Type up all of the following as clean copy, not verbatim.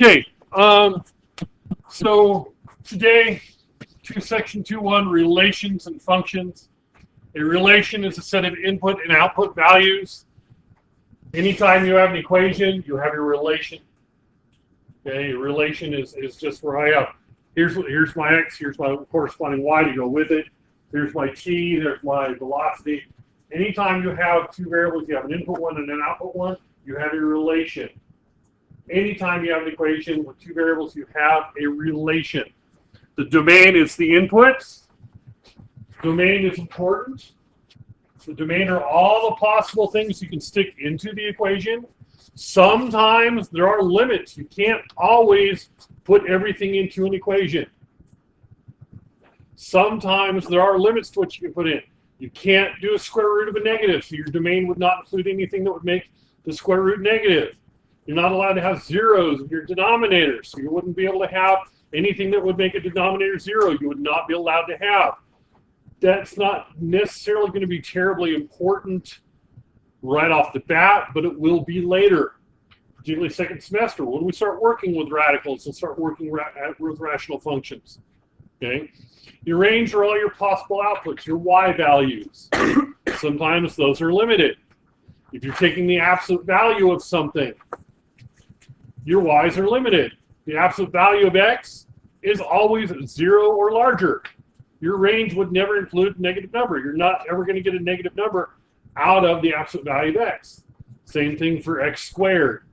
Okay, so today, section 2.1, relations and functions. A relation is a set of input and output values. Anytime you have an equation, you have your relation. Okay, a relation is just where I have, here's my x, here's my corresponding y to go with it. Here's my t, there's my velocity. Anytime you have two variables, you have an input one and an output one, you have a relation. Anytime you have an equation with two variables, you have a relation. The domain is the inputs. Domain is important. The domain are all the possible things you can stick into the equation. Sometimes there are limits. You can't always put everything into an equation. Sometimes there are limits to what you can put in. You can't do a square root of a negative, so your domain would not include anything that would make the square root negative. You're not allowed to have zeros in your denominator, so you wouldn't be able to have anything that would make a denominator zero. You would not be allowed to have. That's not necessarily going to be terribly important right off the bat, but it will be later, particularly second semester. When we start working with radicals and start working with rational functions. Okay? Your range are all your possible outputs, your y values. Sometimes those are limited. If you're taking the absolute value of something, your y's are limited. The absolute value of x is always 0 or larger. Your range would never include a negative number. You're not ever going to get a negative number out of the absolute value of x. Same thing for x squared.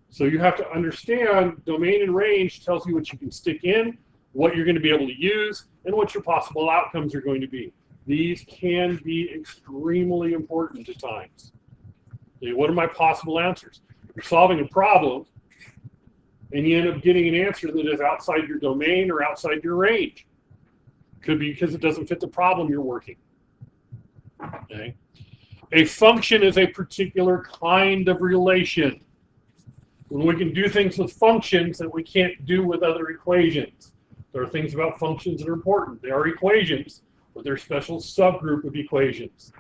So you have to understand domain and range tells you what you can stick in, what you're going to be able to use, and what your possible outcomes are going to be. These can be extremely important at times. Okay, what are my possible answers? You're solving a problem, and you end up getting an answer that is outside your domain or outside your range. Could be because it doesn't fit the problem you're working. Okay. A function is a particular kind of relation. When we can do things with functions that we can't do with other equations. There are things about functions that are important. They are equations, but they're a special subgroup of equations.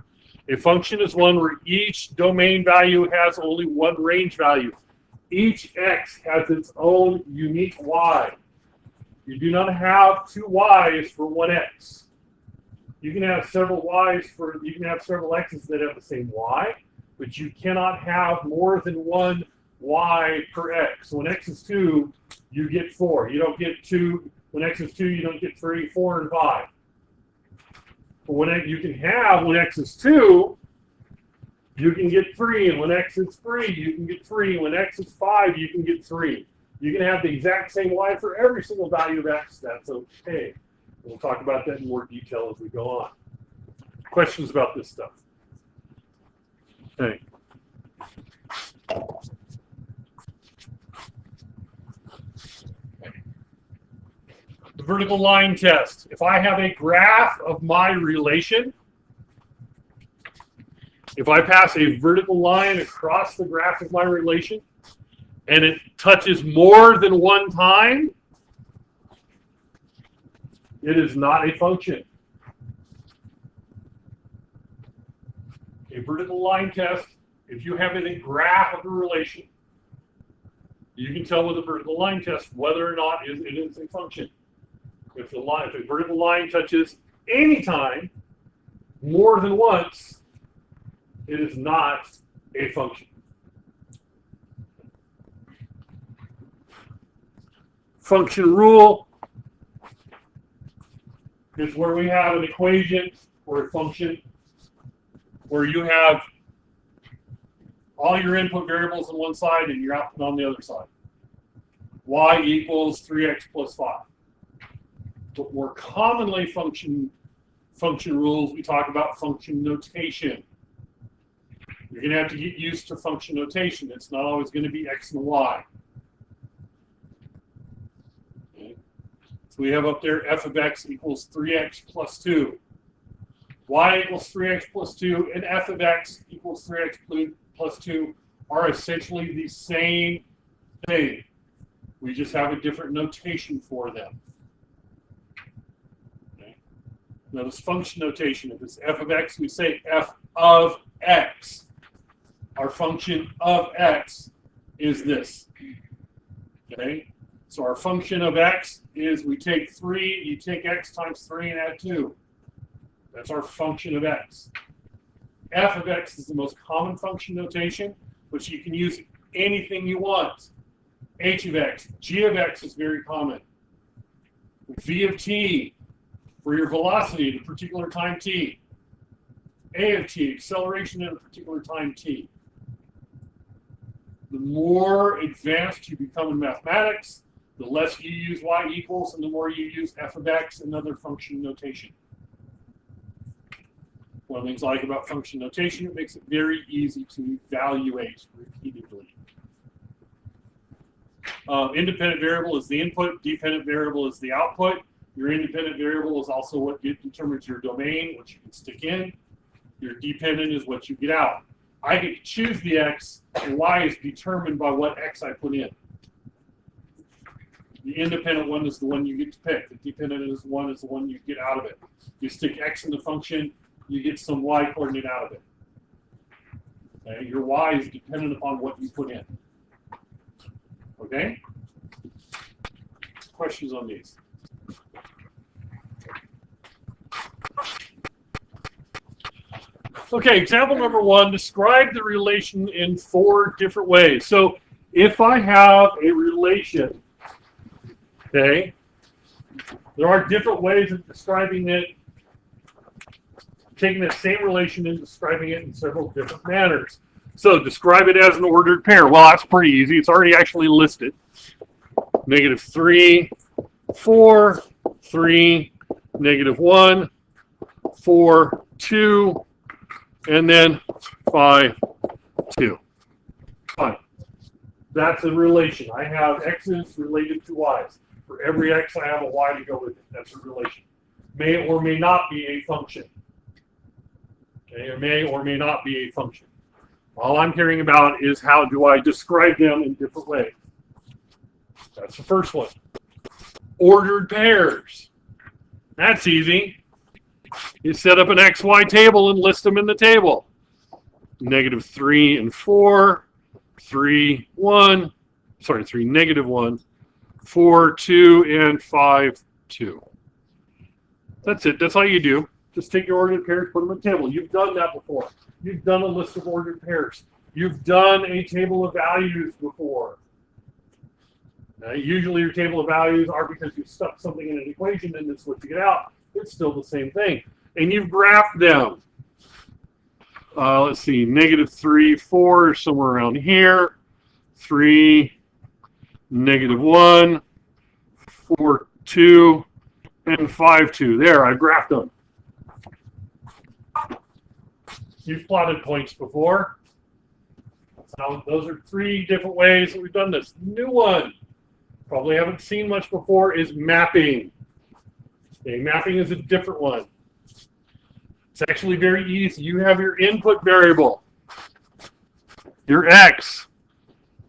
A function is one where each domain value has only one range value. Each x has its own unique y. You do not have two y's for one x. You can have several several x's that have the same y, but you cannot have more than one y per x. So when x is 2, you get 4. You don't get 2. When x is 2, you don't get 3, 4, and 5. But when x is 2, you can get 3, and when x is 3, you can get 3. When x is 5, you can get 3. You can have the exact same y for every single value of x. That's okay. We'll talk about that in more detail as we go on. Questions about this stuff? Okay. The vertical line test. If I have a graph of my relation, if I pass a vertical line across the graph of my relation, and it touches more than one time, it is not a function. A vertical line test, if you have a graph of a relation, you can tell with a vertical line test whether or not it is a function. If a vertical line touches any time, more than once, it is not a function. Function rule is where we have an equation or a function where you have all your input variables on one side and your output on the other side. Y equals 3x plus 5. But more commonly function rules, we talk about function notation. You're going to have to get used to function notation. It's not always going to be x and y. Okay. So we have up there f of x equals 3x plus 2. Y equals 3x plus 2 and f of x equals 3x plus 2 are essentially the same thing. We just have a different notation for them. Okay. Notice function notation. If it's f of x, we say f of x. Our function of x is this. Okay? So our function of x is we take 3, you take x times 3 and add 2. That's our function of x. F of x is the most common function notation, which you can use anything you want. H of x, g of x is very common. V of t for your velocity at a particular time t. A of t, acceleration at a particular time t. The more advanced you become in mathematics, the less you use y equals, and the more you use f of x and other function notation. One of the things I like about function notation, it makes it very easy to evaluate repeatedly. Independent variable is the input, dependent variable is the output. Your independent variable is also what determines your domain, what you can stick in. Your dependent is what you get out. I get to choose the x, and y is determined by what x I put in. The independent one is the one you get to pick. The dependent is the one you get out of it. You stick x in the function, you get some y coordinate out of it. Okay? Your y is dependent upon what you put in. Okay? Questions on these? Okay, example number 1, describe the relation in 4 different ways. So if I have a relation, okay, there are different ways of describing it, taking that same relation and describing it in several different manners. So describe it as an ordered pair. Well, that's pretty easy. It's already actually listed. -3, 4, 3, -1, 4, 2, and then 5, 2. Fine. That's a relation. I have x's related to y's. For every x, I have a y to go with it. That's a relation. May or may not be a function. Okay, it may or may not be a function. All I'm caring about is how do I describe them in different ways. That's the first one. Ordered pairs. That's easy. You set up an XY table and list them in the table. -3 and 4, 3, 1, sorry, 3, -1, 4, 2, and 5, 2. That's it. That's all you do. Just take your ordered pairs, put them in the table. You've done that before. You've done a list of ordered pairs. You've done a table of values before. Usually your table of values are because you stuck something in an equation and it's what you get out. It's still the same thing. And you've graphed them. Let's see, -3, 4, somewhere around here. 3, -1, 4, 2, and 5, 2. There, I've graphed them. You've plotted points before. So those are 3 different ways that we've done this. New one, probably haven't seen much before, is mapping. Okay, mapping is a different one. It's actually very easy. You have your input variable, your x,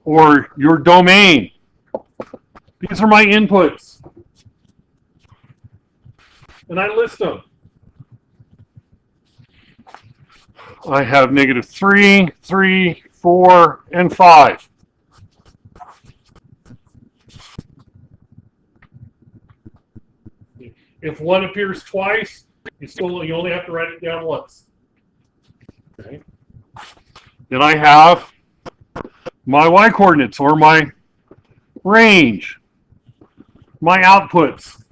or your domain. These are my inputs. And I list them. I have -3, 3, 4, and 5. If one appears twice, you only have to write it down once. Okay. Then I have my y coordinates, or my range, my outputs.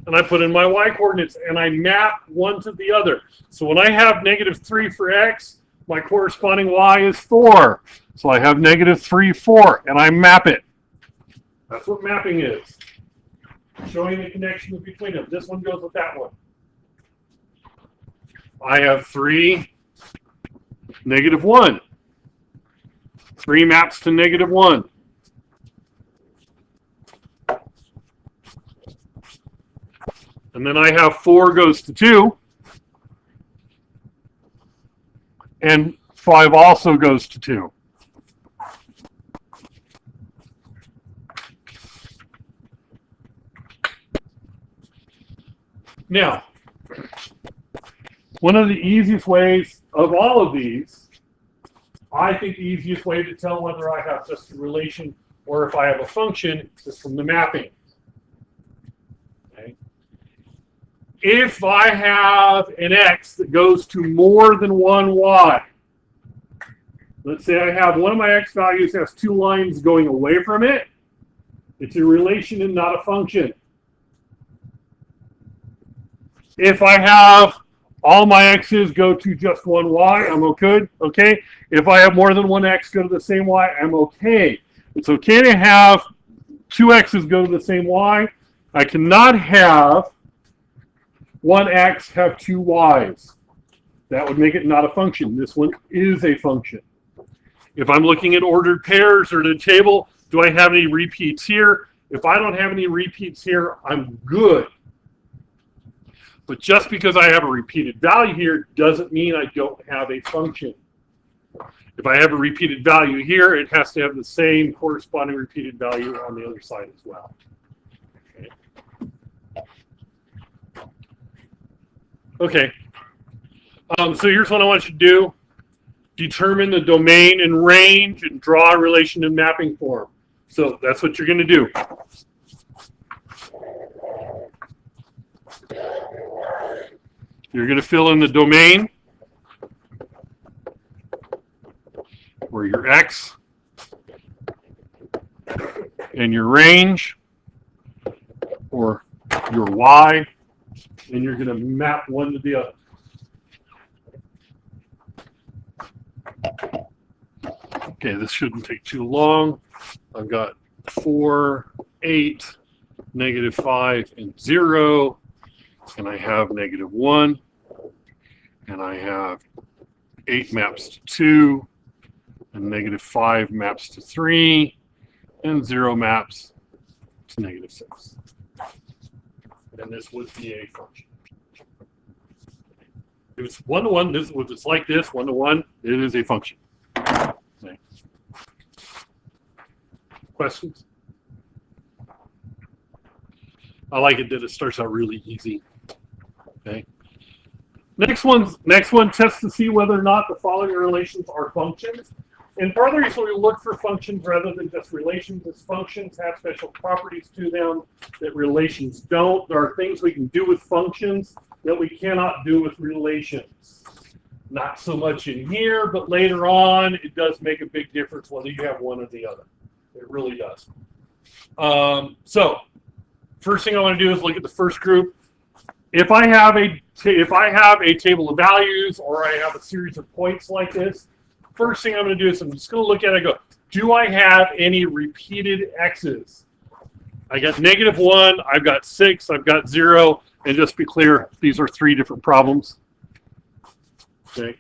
And I put in my y coordinates and I map one to the other. So when I have -3 for x, my corresponding y is 4. So I have -3, 4, and I map it. That's what mapping is. Showing the connection between them. This one goes with that one. I have 3, -1. 3 maps to -1. And then I have 4 goes to 2. And 5 also goes to 2. Now, one of the easiest ways of all of these, I think the easiest way to tell whether I have just a relation or if I have a function, it's from the mapping. Okay. If I have an x that goes to more than one y, let's say I have one of my x values has two lines going away from it, it's a relation and not a function. If I have all my x's go to just one y, I'm okay. Okay. If I have more than one x go to the same y, I'm okay. It's okay to have two x's go to the same y. I cannot have one x have two y's. That would make it not a function. This one is a function. If I'm looking at ordered pairs or the table, do I have any repeats here? If I don't have any repeats here, I'm good. But just because I have a repeated value here doesn't mean I don't have a function. If I have a repeated value here, it has to have the same corresponding repeated value on the other side as well. Okay. So here's what I want you to do. Determine the domain and range and draw a relation in mapping form. So that's what you're going to do. You're going to fill in the domain, or your x, and your range, or your y, and you're going to map one to the other. Okay, this shouldn't take too long. I've got 4, 8, -5, and 0, and I have -1, and I have 8 maps to 2, and -5 maps to 3, and 0 maps to -6. And this would be a function. If it's one-to-one, if it's like this, one-to-one, it is a function. Okay. Questions? I like it that it starts out really easy. Okay. Next one tests to see whether or not the following relations are functions. And part of the reason we look for functions rather than just relations is functions have special properties to them that relations don't. There are things we can do with functions that we cannot do with relations. Not so much in here, but later on, it does make a big difference whether you have one or the other. It really does. So, first thing I want to do is look at the first group. If I have a table of values or I have a series of points like this, first thing I'm going to do is I'm just going to look at it and go, do I have any repeated x's? I got -1, I've got 6, I've got 0, and just be clear, these are 3 different problems. Okay.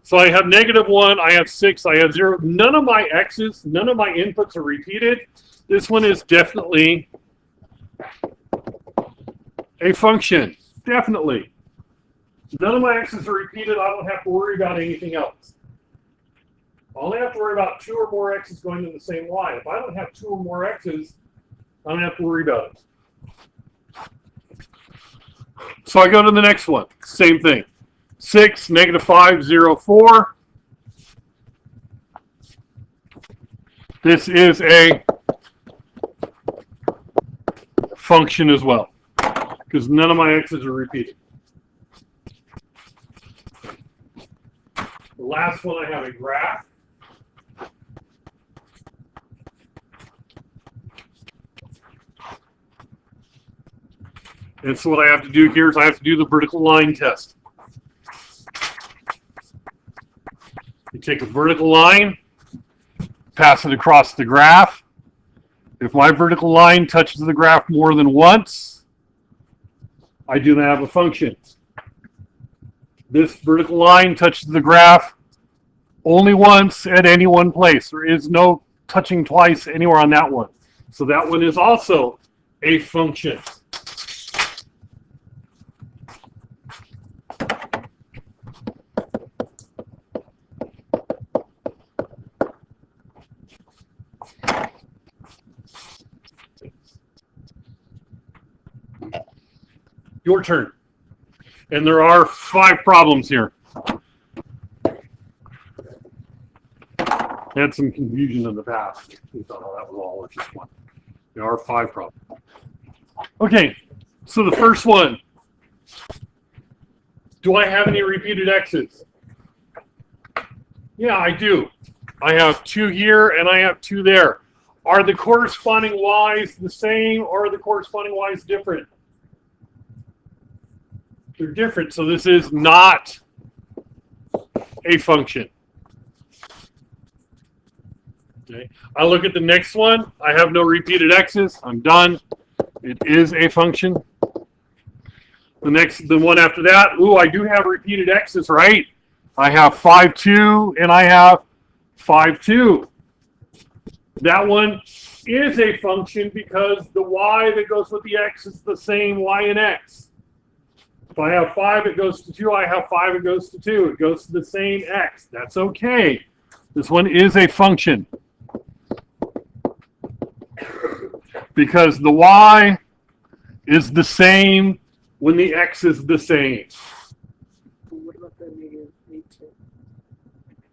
So I have -1, I have 6, I have 0. None of my x's, none of my inputs are repeated. This one is definitely a function. Definitely. None of my x's are repeated. I don't have to worry about anything else. I only have to worry about 2 or more x's going to the same y. If I don't have 2 or more x's, I don't have to worry about it. So I go to the next one. Same thing. 6, -5, 0, 4. This is a function as well, because none of my x's are repeated. The last one, I have a graph. And so what I have to do here is I have to do the vertical line test. You take a vertical line, pass it across the graph. If my vertical line touches the graph more than once, I do not have a function. This vertical line touches the graph only once at any one place. There is no touching twice anywhere on that one. So that one is also a function. Your turn. And there are 5 problems here. Had some confusion in the past. We thought, oh, that was all, it's just one. The R5 problem. Okay, so the first one. Do I have any repeated x's? Yeah, I do. I have 2 here and I have 2 there. Are the corresponding y's the same or are the corresponding y's different? They're different, so this is not a function. Okay. I look at the next one. I have no repeated x's. I'm done. It is a function. The one after that, ooh, I do have repeated x's, right? I have 5, 2, and I have 5, 2. That one is a function because the y that goes with the x is the same y and x. If I have 5, it goes to 2. I have 5, it goes to 2. It goes to the same x. That's okay. This one is a function. Because the y is the same when the x is the same. What about the negative 8?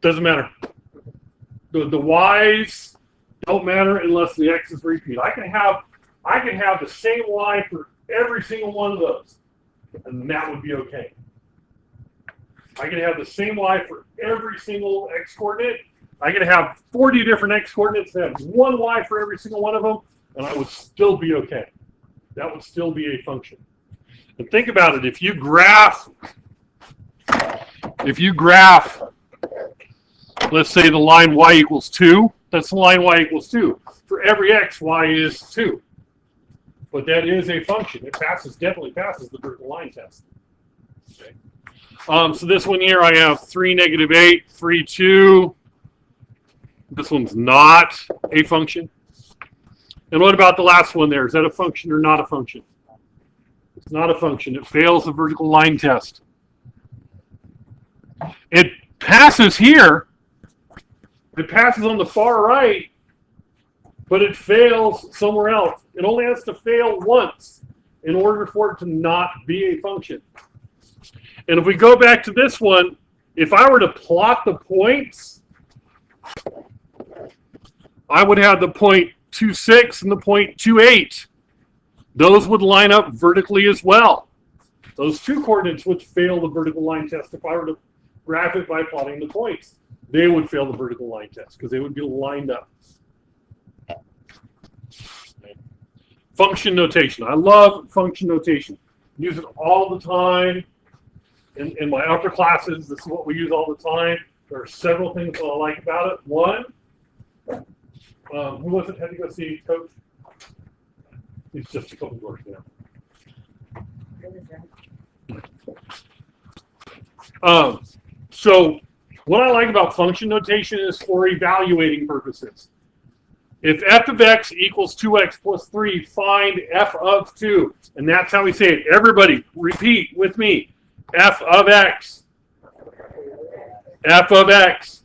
Doesn't matter. The y's don't matter unless the x is repeat. I can have the same y for every single one of those, and that would be okay. I can have the same y for every single x coordinate. I can have 40 different x coordinates and have one y for every single one of them, and I would still be okay. That would still be a function. And think about it, if you graph, let's say the line y equals 2, that's the line y equals 2. For every x, y is 2. But that is a function. It definitely passes the vertical line test. Okay. So this one here, I have 3, negative 8, 3, 2. This one's not a function. And what about the last one there? Is that a function or not a function? It's not a function. It fails the vertical line test. It passes here. It passes on the far right, but it fails somewhere else. It only has to fail once in order for it to not be a function. And if we go back to this one, if I were to plot the points, I would have the point 2,6 and the point 2,8. Those would line up vertically as well. Those 2 coordinates would fail the vertical line test if I were to graph it by plotting the points. They would fail the vertical line test because they would be lined up. Okay. Function notation. I love function notation. Use it all the time. In my upper classes, this is what we use all the time. There are several things that I like about it. One, who was it had to go see Coach? He's just a couple doors down. So what I like about function notation is for evaluating purposes. If f of x equals 2x plus 3, find f of 2. And that's how we say it. Everybody, repeat with me. F of x. F of x.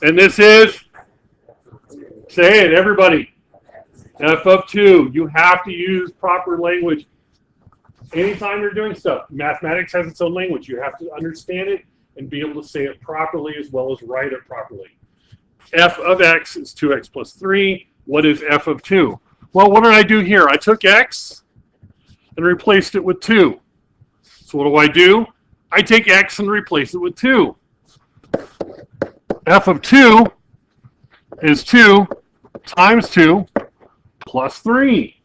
And this is, say it, everybody. F of 2. You have to use proper language. Anytime you're doing stuff, mathematics has its own language. You have to understand it and be able to say it properly as well as write it properly. F of x is 2x plus 3. What is f of 2? Well, what did I do here? I took x and replaced it with 2. So what do? I take x and replace it with 2. F of 2 is 2 times 2 plus 3.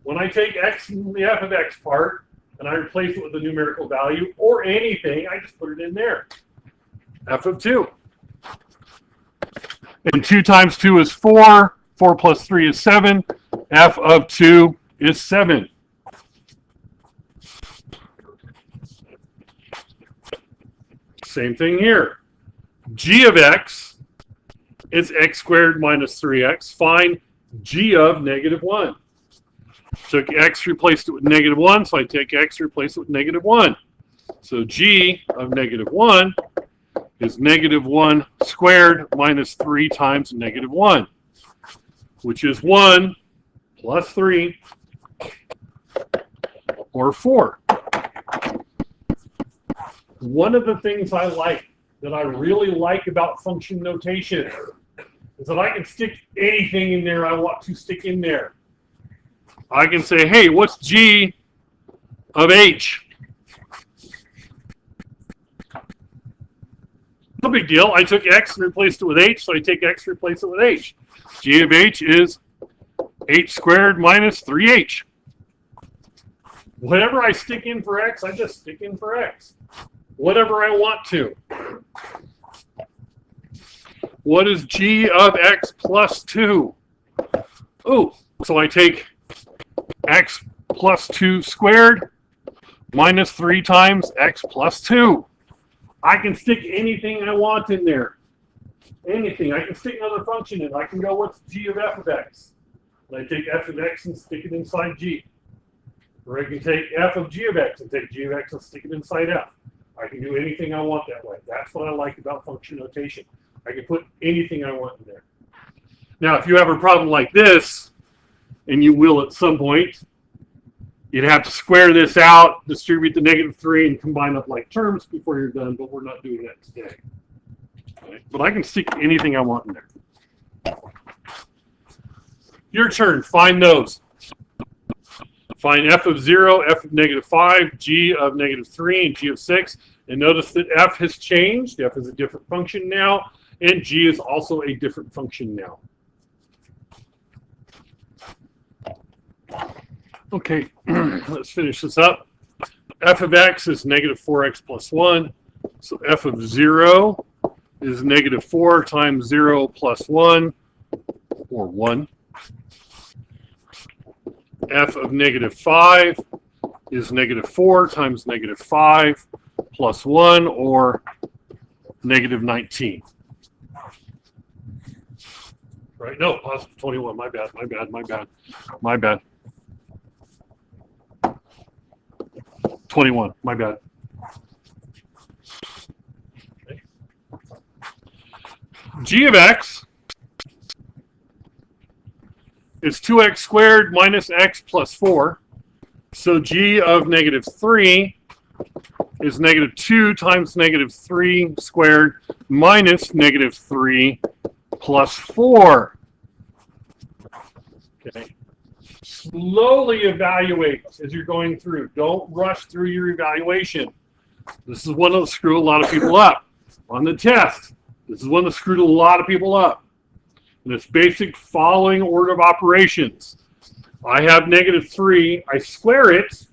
When I take x in the f of x part and I replace it with a numerical value or anything, I just put it in there. F of 2. And 2 times 2 is 4. 4 plus 3 is 7. F of 2 is 7. Same thing here. G of x is x squared minus 3x. Find g of negative 1. Took x, replaced it with negative 1, so I take x, replace it with negative 1. So g of negative 1 is negative 1 squared minus 3 times negative 1, which is 1 plus 3, or 4. One of the things I like that I really like about function notation is that I can stick anything in there I want to stick in there. I can say, hey, what's g of h? No big deal. I took x and replaced it with h, so I take x and replace it with h. G of h is h squared minus 3h. Whatever I stick in for x, I just stick in for x. Whatever I want to. What is g of x plus 2? Oh, so I take x plus 2 squared minus 3 times x plus 2. I can stick anything I want in there. Anything. I can stick another function in. I can go, what's g of f of x? And I take f of x and stick it inside g. Or I can take f of g of x and take g of x and stick it inside f. I can do anything I want that way. That's what I like about function notation. I can put anything I want in there. Now, if you have a problem like this, and you will at some point, you'd have to square this out, distribute the -3, and combine up like terms before you're done, but we're not doing that today. Okay? But I can stick anything I want in there. Your turn. Find those. Find f of 0, f of -5, g of -3, and g of 6. And notice that f has changed. F is a different function now, and g is also a different function now. Okay, let's finish this up. F of x is -4x plus 1. So f of 0 is -4 times 0 plus 1, or 1. F of -5 is -4 times -5 plus 1, or -19. Right? No, positive 21. My bad, my bad, my bad, my bad. 21. My bad. Okay. G of x is 2x squared minus x plus 4. So g of -3 is -2 times -3 squared minus -3 plus 4. Okay. Slowly evaluate as you're going through. Don't rush through your evaluation. This is one that screw a lot of people up. On the test, this is one that screwed a lot of people up. And it's basic following order of operations. I have -3. I square it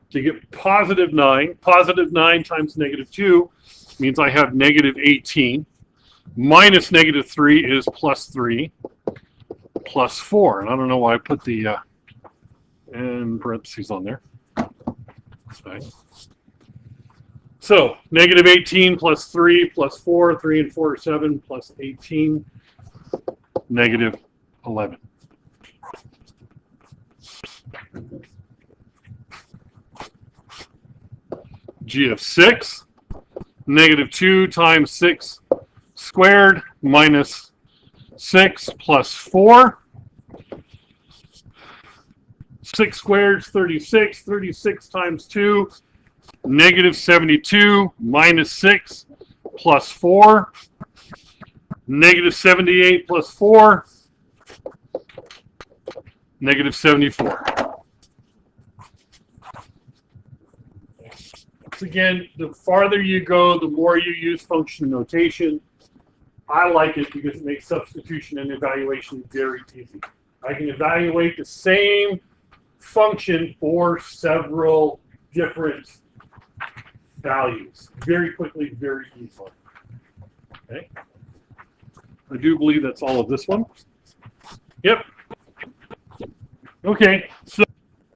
to get positive 9. Positive 9 times -2 means I have -18. Minus -3 is plus 3. Plus 4. And I don't know why I put the in parentheses on there. Okay. So, -18 plus 3 plus 4. 3 and 4 are 7 plus 18. -11. G of 6, -2 times 6 squared minus 6 plus 4. 6 squared is 36. 36 times 2, -72 minus 6 plus 4. -78 plus 4, -74. Again, the farther you go, the more you use function notation. I like it because it makes substitution and evaluation very easy. I can evaluate the same function for several different values very quickly, very easily. Okay. I do believe that's all of this one. Yep. Okay, so